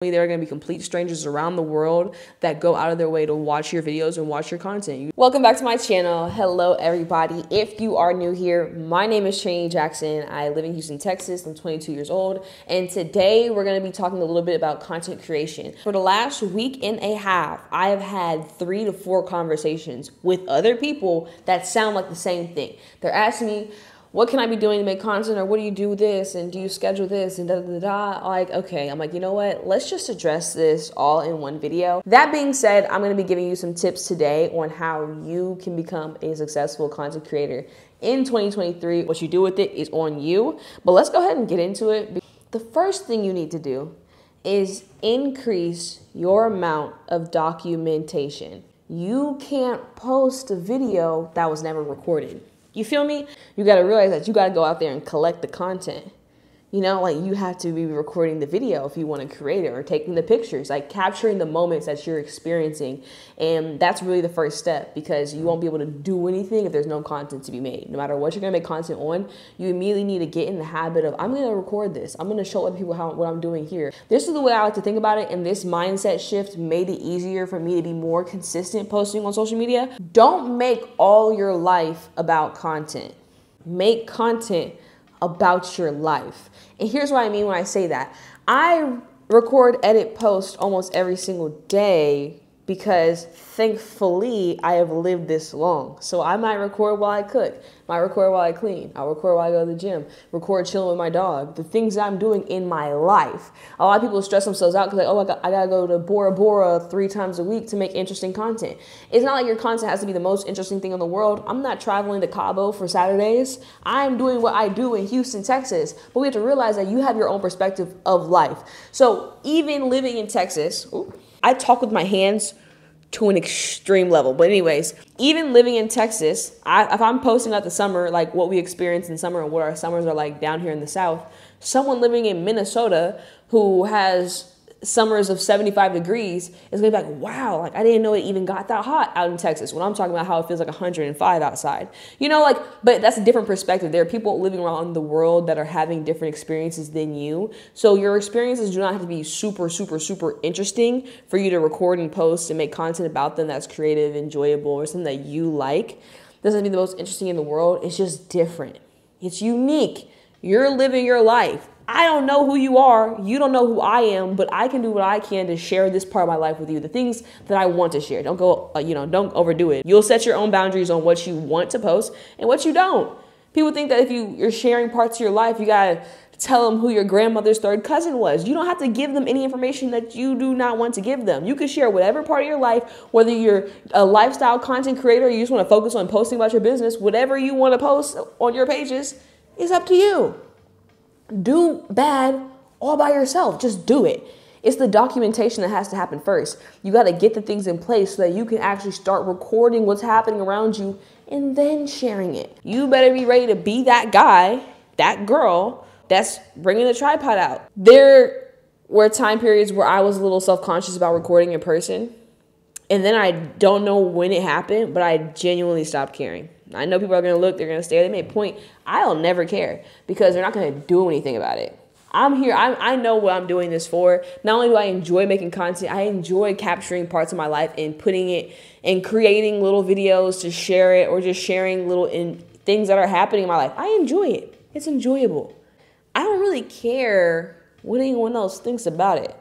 There are going to be complete strangers around the world that go out of their way to watch your videos and watch your content. Welcome back to my channel. Hello, everybody. If you are new here, my name is Trini Jackson. I live in Houston, Texas. I'm 22 years old. And today we're going to be talking a little bit about content creation. For the last week and a half, I have had 3 to 4 conversations with other people that sound like the same thing. They're asking me, what can I be doing to make content, or what do you do this, and do you schedule this, and da-da-da-da. Like, okay, I'm like, you know what? Let's just address this all in one video. That being said, I'm gonna be giving you some tips today on how you can become a successful content creator in 2023. What you do with it is on you, but let's go ahead and get into it. The first thing you need to do is increase your amount of documentation. You can't post a video that was never recorded. You feel me? You got to realize that you got to go out there and collect the content. You know, like you have to be recording the video if you want to create it, or taking the pictures, like capturing the moments that you're experiencing. And that's really the first step, because you won't be able to do anything if there's no content to be made. No matter what you're going to make content on, you immediately need to get in the habit of, I'm going to record this. I'm going to show other people what I'm doing here. This is the way I like to think about it. And this mindset shift made it easier for me to be more consistent posting on social media. Don't make all your life about content. Make content about your life. And here's what I mean when I say that. I record, edit, post almost every single day because thankfully I have lived this long. So I might record while I cook, might record while I clean, I'll record while I go to the gym, record chilling with my dog, the things that I'm doing in my life. A lot of people stress themselves out because like, oh, I gotta go to Bora Bora 3 times a week to make interesting content. It's not like your content has to be the most interesting thing in the world. I'm not traveling to Cabo for Saturdays. I'm doing what I do in Houston, Texas. But we have to realize that you have your own perspective of life. So even living in Texas, I talk with my hands to an extreme level. But anyways, even living in Texas, if I'm posting about the summer, like what we experience in summer and what our summers are like down here in the South, someone living in Minnesota who has summers of 75 degrees is gonna be like, wow, like I didn't know it even got that hot out in Texas, when I'm talking about how it feels like 105 outside. You know, like, but that's a different perspective. There are people living around the world that are having different experiences than you. So your experiences do not have to be super, super, super interesting for you to record and post and make content about them that's creative, enjoyable, or something that you like. Doesn't be the most interesting in the world. It's just different. It's unique. You're living your life. I don't know who you are. You don't know who I am, but I can do what I can to share this part of my life with you. The things that I want to share. Don't go, don't overdo it. You'll set your own boundaries on what you want to post and what you don't. People think that if you're sharing parts of your life, you gotta tell them who your grandmother's 3rd cousin was. You don't have to give them any information that you do not want to give them. You can share whatever part of your life, whether you're a lifestyle content creator, or you just want to focus on posting about your business, whatever you want to post on your pages is up to you. Do bad all by yourself. Just do it. It's the documentation that has to happen first. You got to get the things in place so that you can actually start recording what's happening around you and then sharing it. You better be ready to be that guy, that girl that's bringing the tripod out. There were time periods where I was a little self-conscious about recording in person. And then I don't know when it happened, but I genuinely stopped caring. I know people are going to look, they're going to stare, they may point. I'll never care because they're not going to do anything about it. I'm here. I know what I'm doing this for. Not only do I enjoy making content, I enjoy capturing parts of my life and putting it and creating little videos to share it, or just sharing little things that are happening in my life. I enjoy it. It's enjoyable. I don't really care what anyone else thinks about it,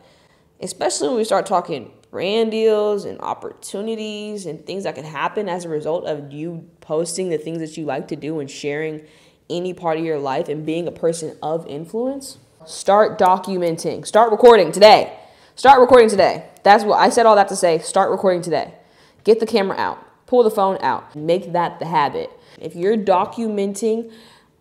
especially when we start talking brand deals and opportunities and things that can happen as a result of you posting the things that you like to do and sharing any part of your life and being a person of influence. Start documenting. Start recording today. Start recording today. That's what I said all that to say. Start recording today. Get the camera out. Pull the phone out. Make that the habit. If you're documenting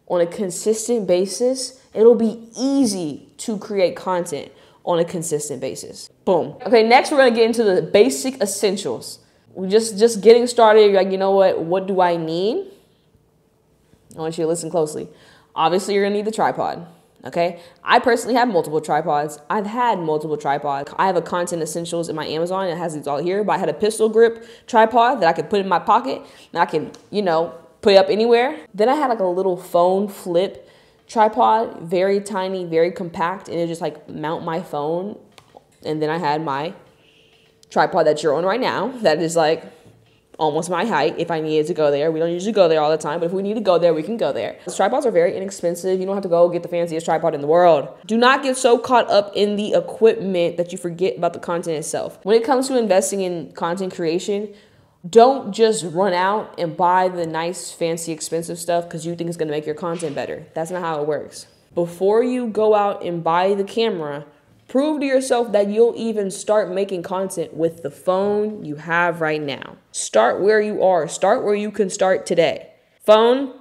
on a consistent basis, it'll be easy to create content on a consistent basis. Boom. Okay, next we're gonna get into the basic essentials. We're just getting started. You're like, you know what do I need? I want you to listen closely. Obviously, you're gonna need the tripod, okay? I personally have multiple tripods. I've had multiple tripods. I have a content essentials in my Amazon. It has these all here, but I had a pistol grip tripod that I could put in my pocket and I can, put it up anywhere. Then I had like a little phone flip tripod, very tiny, very compact, and it just like mount my phone And then I had my tripod that you're on right now that is like almost my height if I needed to go there. We don't usually go there all the time, but if we need to go there, we can go there. Those tripods are very inexpensive. You don't have to go get the fanciest tripod in the world. Do not get so caught up in the equipment that you forget about the content itself. When it comes to investing in content creation, don't just run out and buy the nice, fancy, expensive stuff because you think it's going to make your content better. That's not how it works. Before you go out and buy the camera, prove to yourself that you'll even start making content with the phone you have right now. Start where you are. Start where you can start today. Phone,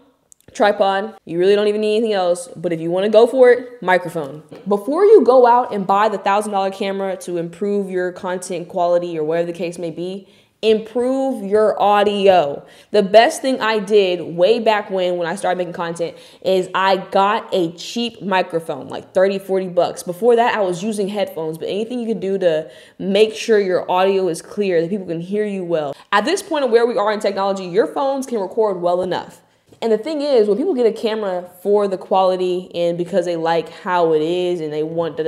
tripod, you really don't even need anything else, but if you want to go for it, microphone. Before you go out and buy the $1,000 camera to improve your content quality or whatever the case may be, improve your audio. The best thing I did way back when I started making content is I got a cheap microphone, like 30, 40 bucks. Before that, I was using headphones, but anything you could do to make sure your audio is clear, that people can hear you well. At this point of where we are in technology, your phones can record well enough. And the thing is, when people get a camera for the quality and because they like how it is and they want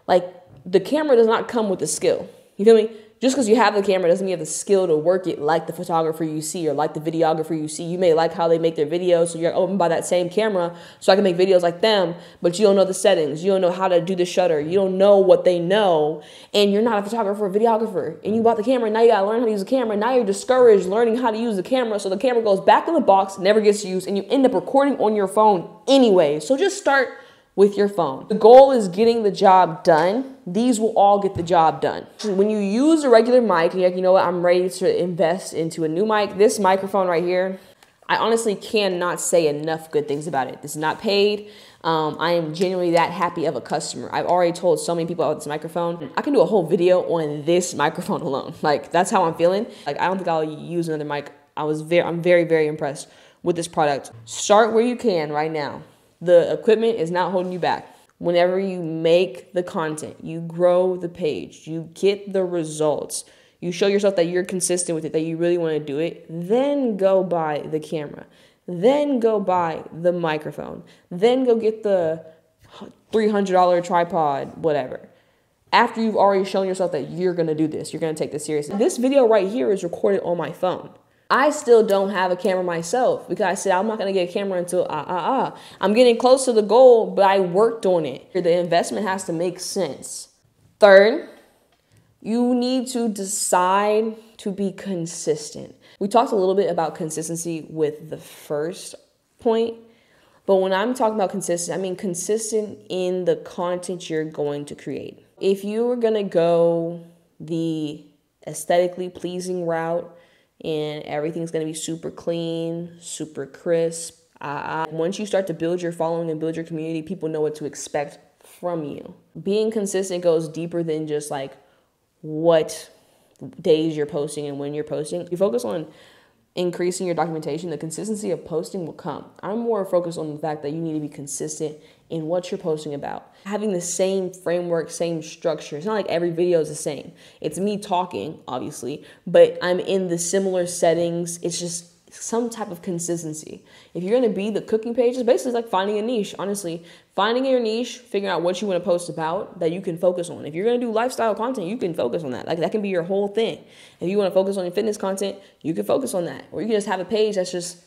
like the camera does not come with the skill. You feel me? Just because you have the camera doesn't mean you have the skill to work it like the photographer you see or like the videographer you see. You may like how they make their videos, so you're open by that same camera so I can make videos like them, but you don't know the settings. You don't know how to do the shutter. You don't know what they know, and you're not a photographer or videographer. And you bought the camera, now you got to learn how to use the camera. Now you're discouraged learning how to use the camera, so the camera goes back in the box, never gets used, and you end up recording on your phone anyway. So just start with your phone. The goal is getting the job done. These will all get the job done. When you use a regular mic, and you're like, you know what, I'm ready to invest into a new mic. This microphone right here, I honestly cannot say enough good things about it. This is not paid. I am genuinely that happy of a customer. I've already told so many people about this microphone. I can do a whole video on this microphone alone. Like, that's how I'm feeling. Like, I don't think I'll use another mic. I'm very, very impressed with this product. Start where you can right now. The equipment is not holding you back. Whenever you make the content, you grow the page, you get the results, you show yourself that you're consistent with it, that you really want to do it, then go buy the camera, then go buy the microphone, then go get the $300 tripod, whatever. After you've already shown yourself that you're going to do this, you're going to take this seriously. This video right here is recorded on my phone. I still don't have a camera myself because I said I'm not going to get a camera until I'm getting close to the goal, but I worked on it. The investment has to make sense. Third, you need to decide to be consistent. We talked a little bit about consistency with the first point, but when I'm talking about consistent, I mean consistent in the content you're going to create. If you are going to go the aesthetically pleasing route, and everything's going to be super clean, super crisp. Once you start to build your following and build your community, people know what to expect from you. Being consistent goes deeper than just like what days you're posting and when you're posting. You focus on increasing your documentation, the consistency of posting will come. I'm more focused on the fact that you need to be consistent in what you're posting about. Having the same framework, same structure. It's not like every video is the same. It's me talking, obviously, but I'm in the similar settings. It's just some type of consistency. If you're going to be the cooking page, it's basically like finding a niche, honestly. Finding your niche, figuring out what you want to post about that you can focus on. If you're going to do lifestyle content, you can focus on that. Like, that can be your whole thing. If you want to focus on your fitness content, you can focus on that. Or you can just have a page that's just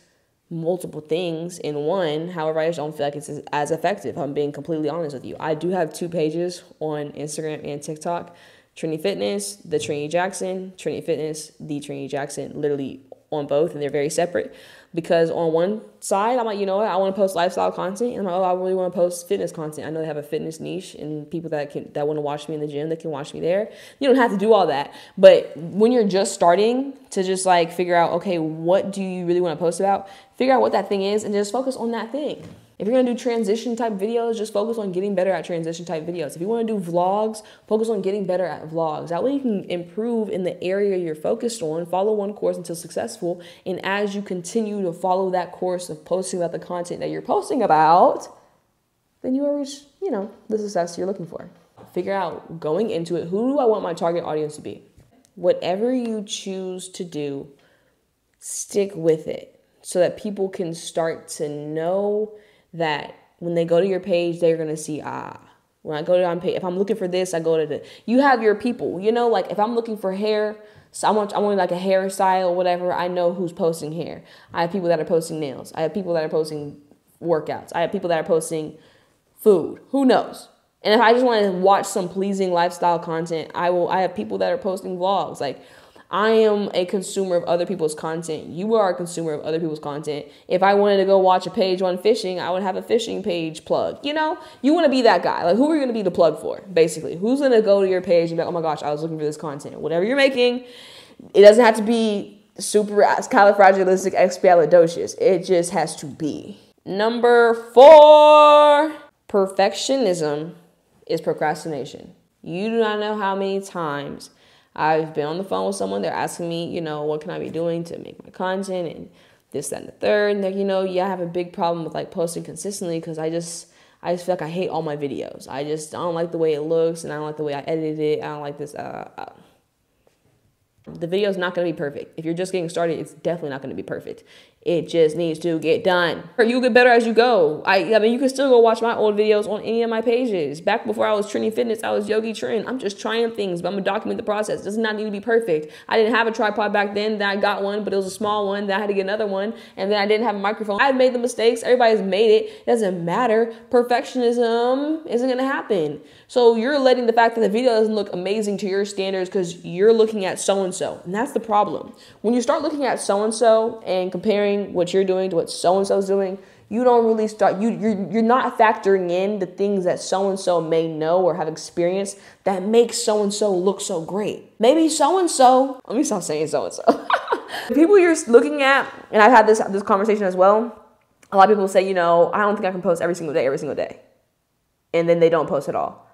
multiple things in one. However, I just don't feel like it's as effective. I'm being completely honest with you. I do have 2 pages on Instagram and TikTok. Trinity Fitness, the Trinity Jackson, Trinity Fitness, the Trinity Jackson, literally on both, and they're very separate. Because on one side, I'm like, you know what, I want to post lifestyle content, and I'm like, oh, I really want to post fitness content. I know they have a fitness niche, and people that want to watch me in the gym, they can watch me there. You don't have to do all that, but when you're just starting to just like figure out, okay, what do you really want to post about? Figure out what that thing is, and just focus on that thing. If you're going to do transition type videos, just focus on getting better at transition type videos. If you want to do vlogs, focus on getting better at vlogs. That way you can improve in the area you're focused on, follow one course until successful. And as you continue to follow that course of posting about the content that you're posting about, then you will reach, the success you're looking for. Figure out going into it, who do I want my target audience to be? Whatever you choose to do, stick with it so that people can start to know that when they go to your page, they're going to see, When I go to if I'm looking for this, I go to you have your people, you know, like if I'm looking for hair, so I want like a hairstyle or whatever, I know who's posting hair. I have people that are posting nails. I have people that are posting workouts. I have people that are posting food. Who knows? And if I just want to watch some pleasing lifestyle content, I have people that are posting vlogs. Like, I am a consumer of other people's content. You are a consumer of other people's content. If I wanted to go watch a page on fishing, I would have a fishing page plug. You know, you want to be that guy. Like, who are you going to be the plug for, basically? Who's going to go to your page and be like, oh my gosh, I was looking for this content. Whatever you're making, it doesn't have to be super califragilistic, it just has to be. Number 4, perfectionism is procrastination. You do not know how many times I've been on the phone with someone. They're asking me, you know, what can I be doing to make my content and this, that, and the third. And they're, you know, yeah, I have a big problem with like posting consistently because I just feel like I hate all my videos. I don't like the way it looks, and I don't like the way I edited it. I don't like this. The video is not going to be perfect. If you're just getting started, it's definitely not going to be perfect. It just needs to get done. Or you get better as you go. I mean, you can still go watch my old videos on any of my pages. Back before I was trending fitness, I was Yogi Trend. I'm just trying things, but I'm going to document the process. It does not need to be perfect. I didn't have a tripod back then. Then I got one, but it was a small one. Then I had to get another one. And then I didn't have a microphone. I had made the mistakes. Everybody's made it. It doesn't matter. Perfectionism isn't going to happen. So you're letting the fact that the video doesn't look amazing to your standards because you're looking at so-and-so. And that's the problem. When you start looking at so-and-so and comparing what you're doing to what so-and-so's doing, you don't really start, you're not factoring in the things that so-and-so may know or have experienced that makes so-and-so look so great. Maybe so-and-so, let me stop saying so-and-so. People you're looking at, and I've had this conversation as well, a lot of people say, you know, I don't think I can post every single day. And then they don't post at all.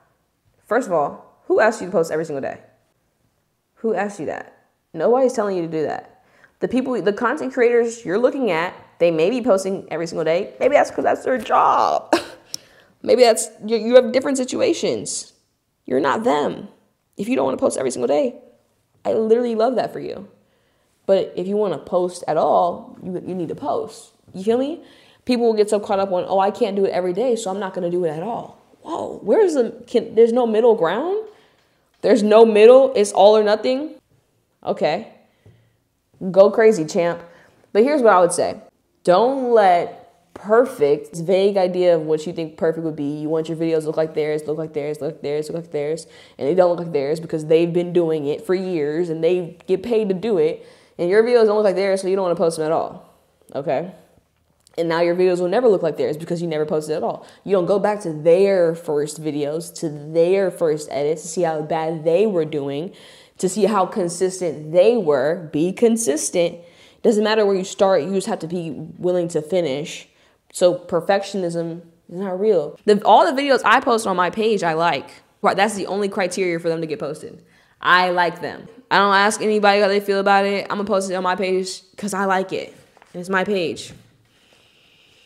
First of all, who asked you to post every single day? Who asked you that? Nobody's telling you to do that. The content creators you're looking at, they may be posting every single day. Maybe that's because that's their job. Maybe that's, you have different situations. You're not them. If you don't want to post every single day, I literally love that for you. But if you want to post at all, you need to post. You feel me? People will get so caught up on, oh, I can't do it every day, so I'm not going to do it at all. Whoa, there's no middle ground? There's no middle, it's all or nothing? Okay, go crazy, champ. But here's what I would say. Don't let perfect, this vague idea of what you think perfect would be. You want your videos to look like theirs, look like theirs, look like theirs, look like theirs, and they don't look like theirs because they've been doing it for years and they get paid to do it, and your videos don't look like theirs, so you don't want to post them at all, okay? And now your videos will never look like theirs because you never posted at all. You don't go back to their first videos, to their first edits, to see how bad they were doing, to see how consistent they were. Be consistent. Doesn't matter where you start. You just have to be willing to finish. So perfectionism is not real. All the videos I post on my page, I like. Right, that's the only criteria for them to get posted. I like them. I don't ask anybody how they feel about it. I'm going to post it on my page because I like it. And it's my page.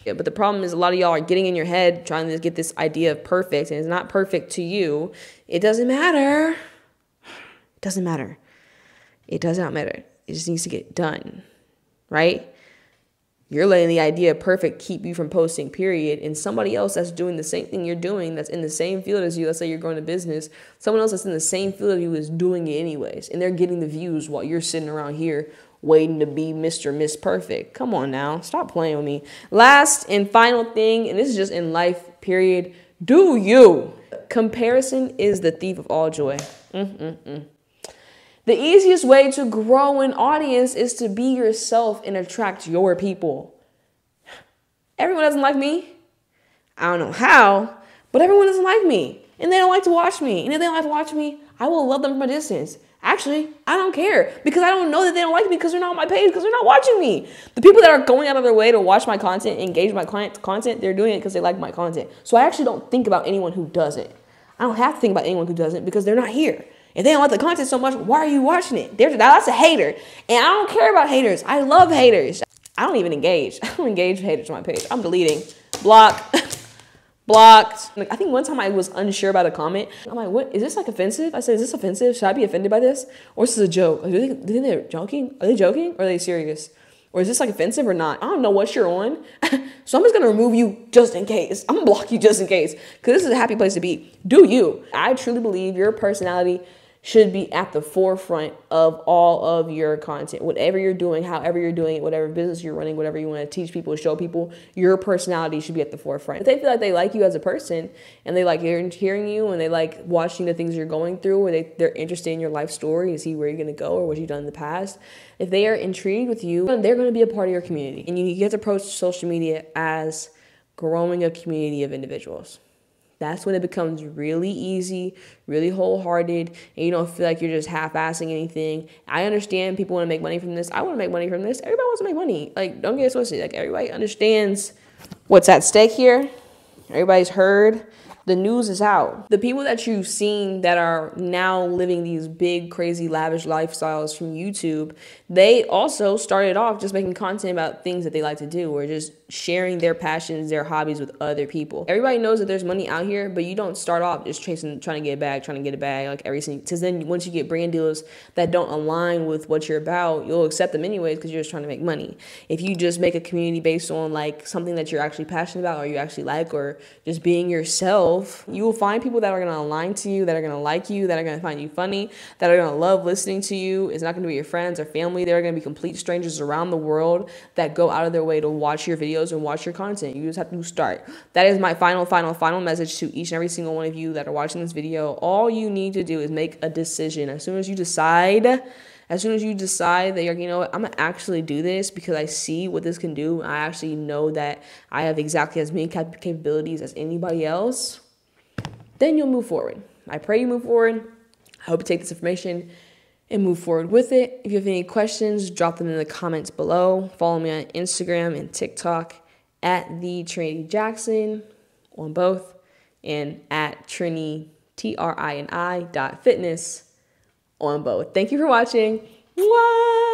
Yeah, but the problem is a lot of y'all are getting in your head trying to get this idea of perfect, and it's not perfect to you. It doesn't matter. It doesn't matter. It does not matter. It just needs to get done, right? You're letting the idea of perfect keep you from posting, period. And somebody else that's doing the same thing you're doing, that's in the same field as you, let's say you're going to business, someone else that's in the same field as you is doing it anyways. And they're getting the views while you're sitting around here waiting to be Mr. Miss Perfect. Come on now. Stop playing with me. Last and final thing, and this is just in life, period. Do you. Comparison is the thief of all joy. The easiest way to grow an audience is to be yourself and attract your people. Everyone doesn't like me. I don't know how, but everyone doesn't like me. And they don't like to watch me. And if they don't like to watch me, I will love them from a distance. Actually, I don't care because I don't know that they don't like me because they're not on my page, because they're not watching me. The people that are going out of their way to watch my content, engage my content, they're doing it because they like my content. So I actually don't think about anyone who doesn't. I don't have to think about anyone who doesn't because they're not here. If they don't like the content so much, why are you watching it? That's a hater. And I don't care about haters. I love haters. I don't even engage. I don't engage with haters on my page. I'm deleting. Block. Blocked. Like, I think one time I was unsure about a comment. I'm like, what? Is this like offensive? I said, is this offensive? Should I be offended by this? Or is this a joke? Do they think they're joking? Are they joking? Or are they serious? Or is this like offensive or not? I don't know what you're on. So I'm just gonna remove you just in case. I'm gonna block you just in case. Because this is a happy place to be. Do you. I truly believe your personality should be at the forefront of all of your content. Whatever you're doing, however you're doing it, whatever business you're running, whatever you want to teach people, show people, your personality should be at the forefront. If they feel like they like you as a person and they like hearing you and they like watching the things you're going through, or they're interested in your life story to see where you're going to go or what you've done in the past, if they are intrigued with you, they're going to be a part of your community. And you get to approach social media as growing a community of individuals. That's when it becomes really easy, really wholehearted, and you don't feel like you're just half-assing anything. I understand people want to make money from this. I want to make money from this. Everybody wants to make money. Like, don't get it twisted. Like, everybody understands what's at stake here. Everybody's heard. The news is out. The people that you've seen that are now living these big, crazy, lavish lifestyles from YouTube, they also started off just making content about things that they like to do, or just sharing their passions, their hobbies with other people. Everybody knows that there's money out here, but you don't start off just trying to get a bag, like every single, because then once you get brand deals that don't align with what you're about, you'll accept them anyways because you're just trying to make money. If you just make a community based on like something that you're actually passionate about, or you actually like, or just being yourself, you will find people that are going to align to you, that are going to like you, that are going to find you funny, that are going to love listening to you. It's not going to be your friends or family. They're going to be complete strangers around the world that go out of their way to watch your videos and watch your content. You just have to start. That is my final message to each and every single one of you that are watching this video. All you need to do is make a decision. As soon as you decide that you're, you know what, I'm gonna actually do this because I see what this can do. I actually know that I have exactly as many capabilities as anybody else. Then you'll move forward. I pray you move forward. I hope you take this information and move forward with it. If you have any questions, drop them in the comments below. Follow me on Instagram and TikTok at the Trinity Jackson on both, and at Trini, TRINI.fitness on both. Thank you for watching. Mwah!